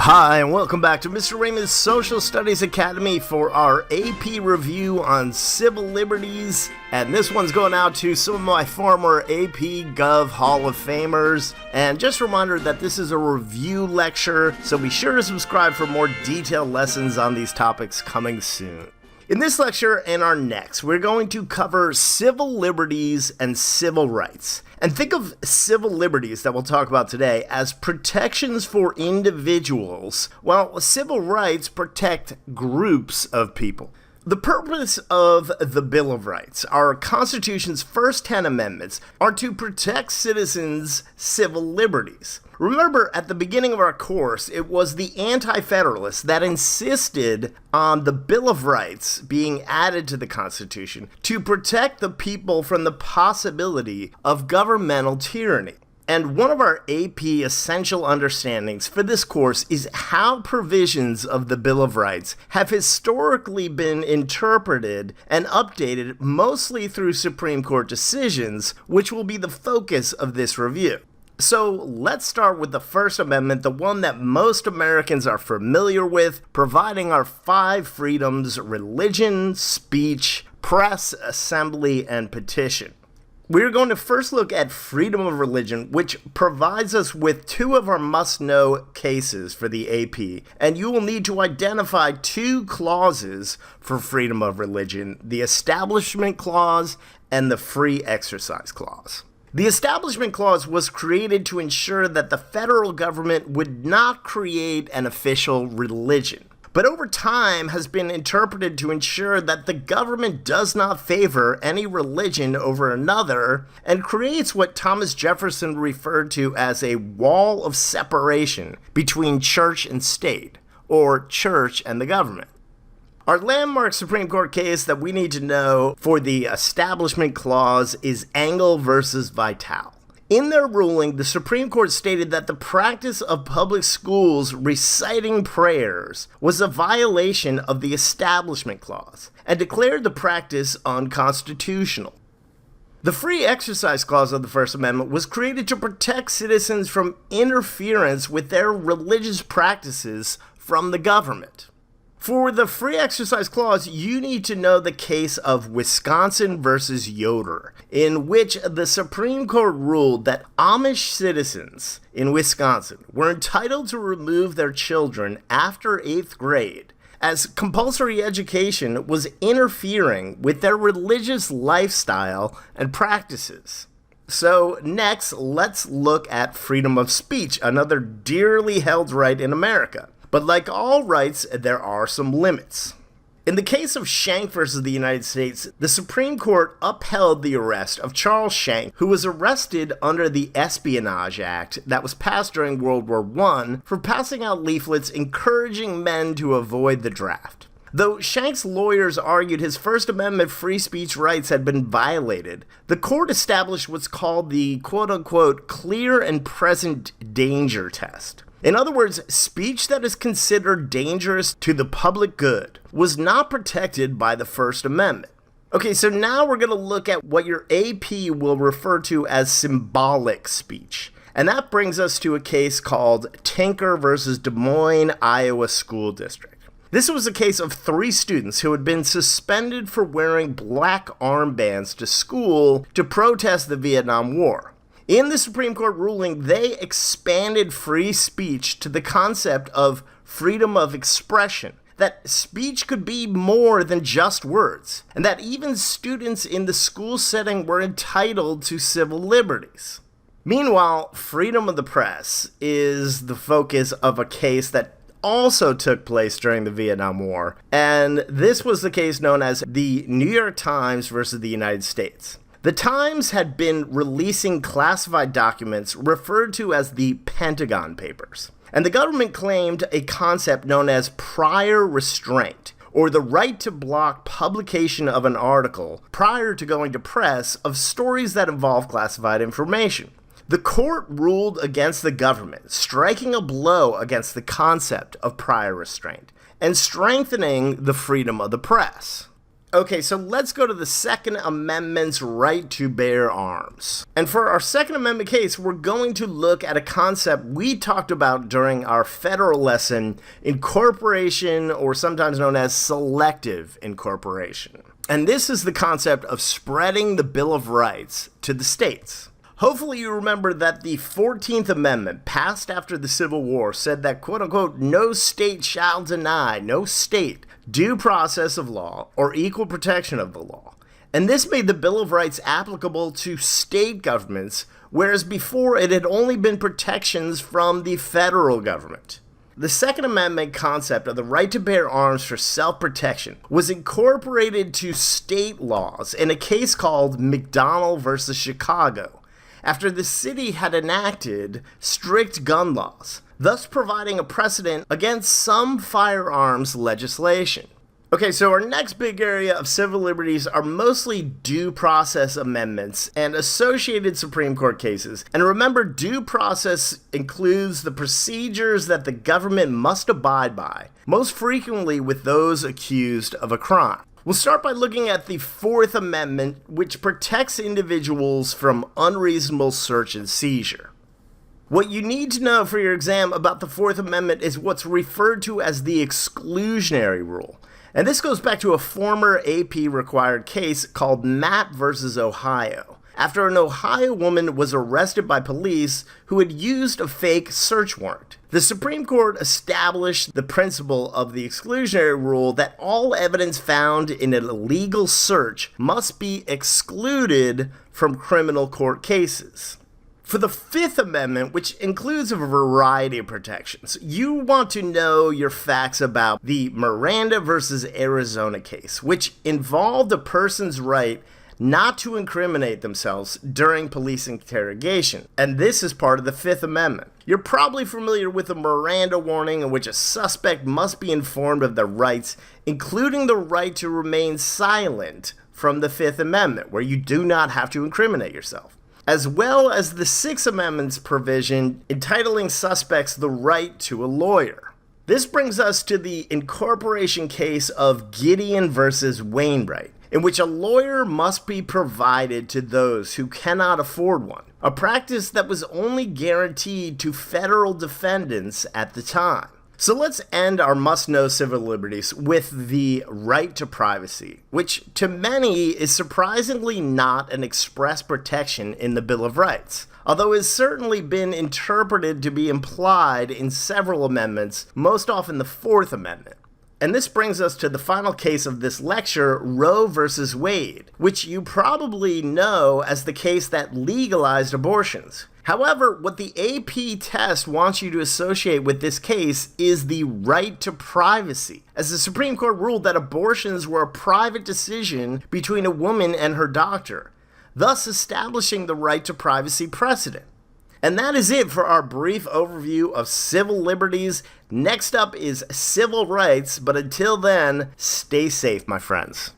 Hi, and welcome back to Mr. Raymond's Social Studies Academy for our AP review on civil liberties. And this one's going out to some of my former APGov Hall of Famers. And just a reminder that this is a review lecture, so be sure to subscribe for more detailed lessons on these topics coming soon. In this lecture and our next, we're going to cover civil liberties and civil rights. And think of civil liberties that we'll talk about today as protections for individuals, while civil rights protect groups of people. The purpose of the Bill of Rights, our Constitution's first 10 amendments, are to protect citizens' civil liberties. Remember, at the beginning of our course, it was the Anti-Federalists that insisted on the Bill of Rights being added to the Constitution to protect the people from the possibility of governmental tyranny. And one of our AP essential understandings for this course is how provisions of the Bill of Rights have historically been interpreted and updated mostly through Supreme Court decisions, which will be the focus of this review. So let's start with the First Amendment, the one that most Americans are familiar with, providing our 5 freedoms: religion, speech, press, assembly, and petition. We're going to first look at freedom of religion, which provides us with 2 of our must-know cases for the AP, and you will need to identify 2 clauses for freedom of religion: the Establishment Clause and the Free Exercise Clause. The Establishment Clause was created to ensure that the federal government would not create an official religion, but over time has been interpreted to ensure that the government does not favor any religion over another and creates what Thomas Jefferson referred to as a wall of separation between church and state, or church and the government. Our landmark Supreme Court case that we need to know for the Establishment Clause is Engel versus Vitale. In their ruling, the Supreme Court stated that the practice of public schools reciting prayers was a violation of the Establishment Clause and declared the practice unconstitutional. The Free Exercise Clause of the First Amendment was created to protect citizens from interference with their religious practices from the government. For the Free Exercise Clause, you need to know the case of Wisconsin versus Yoder, in which the Supreme Court ruled that Amish citizens in Wisconsin were entitled to remove their children after 8th grade, as compulsory education was interfering with their religious lifestyle and practices. So next, let's look at freedom of speech, another dearly held right in America. But like all rights, there are some limits. In the case of Schenck versus the United States, the Supreme Court upheld the arrest of Charles Schenck, who was arrested under the Espionage Act that was passed during World War I for passing out leaflets encouraging men to avoid the draft. Though Schenck's lawyers argued his First Amendment free speech rights had been violated, the court established what's called the quote-unquote clear and present danger test. In other words, speech that is considered dangerous to the public good was not protected by the First Amendment. Okay, so now we're going to look at what your AP will refer to as symbolic speech. And that brings us to a case called Tinker versus Des Moines, Iowa School District. This was a case of 3 students who had been suspended for wearing black armbands to school to protest the Vietnam War. In the Supreme Court ruling, they expanded free speech to the concept of freedom of expression, that speech could be more than just words, and that even students in the school setting were entitled to civil liberties. Meanwhile, freedom of the press is the focus of a case that also took place during the Vietnam War, and this was the case known as the New York Times versus the United States. The Times had been releasing classified documents referred to as the Pentagon Papers, and the government claimed a concept known as prior restraint, or the right to block publication of an article prior to going to press of stories that involve classified information. The court ruled against the government, striking a blow against the concept of prior restraint and strengthening the freedom of the press. Okay, so let's go to the Second Amendment's right to bear arms. And for our Second Amendment case, we're going to look at a concept we talked about during our federal lesson, incorporation, or sometimes known as selective incorporation. And this is the concept of spreading the Bill of Rights to the states. Hopefully you remember that the 14th Amendment, passed after the Civil War, said that, quote-unquote, no state shall deny, no state, due process of law or equal protection of the law. And this made the Bill of Rights applicable to state governments, whereas before it had only been protections from the federal government. The Second Amendment concept of the right to bear arms for self-protection was incorporated to state laws in a case called McDonnell versus Chicago, after the city had enacted strict gun laws, thus providing a precedent against some firearms legislation. Okay, so our next big area of civil liberties are mostly due process amendments and associated Supreme Court cases. And remember, due process includes the procedures that the government must abide by, most frequently with those accused of a crime. We'll start by looking at the Fourth Amendment, which protects individuals from unreasonable search and seizure. What you need to know for your exam about the Fourth Amendment is what's referred to as the Exclusionary Rule. And this goes back to a former AP required case called Mapp versus Ohio, after an Ohio woman was arrested by police who had used a fake search warrant. The Supreme Court established the principle of the exclusionary rule that all evidence found in an illegal search must be excluded from criminal court cases. For the Fifth Amendment, which includes a variety of protections, you want to know your facts about the Miranda versus Arizona case, which involved a person's right not to incriminate themselves during police interrogation. And this is part of the Fifth Amendment. You're probably familiar with the Miranda warning, in which a suspect must be informed of their rights, including the right to remain silent from the Fifth Amendment, where you do not have to incriminate yourself, as well as the Sixth Amendment's provision entitling suspects the right to a lawyer. This brings us to the incorporation case of Gideon versus Wainwright, in which a lawyer must be provided to those who cannot afford one, a practice that was only guaranteed to federal defendants at the time. So let's end our must-know civil liberties with the right to privacy, which to many is surprisingly not an express protection in the Bill of Rights, although it's certainly been interpreted to be implied in several amendments, most often the Fourth Amendment. And this brings us to the final case of this lecture, Roe versus Wade, which you probably know as the case that legalized abortions. However, what the AP test wants you to associate with this case is the right to privacy, as the Supreme Court ruled that abortions were a private decision between a woman and her doctor, thus establishing the right to privacy precedent. And that is it for our brief overview of civil liberties. Next up is civil rights, but until then, stay safe, my friends.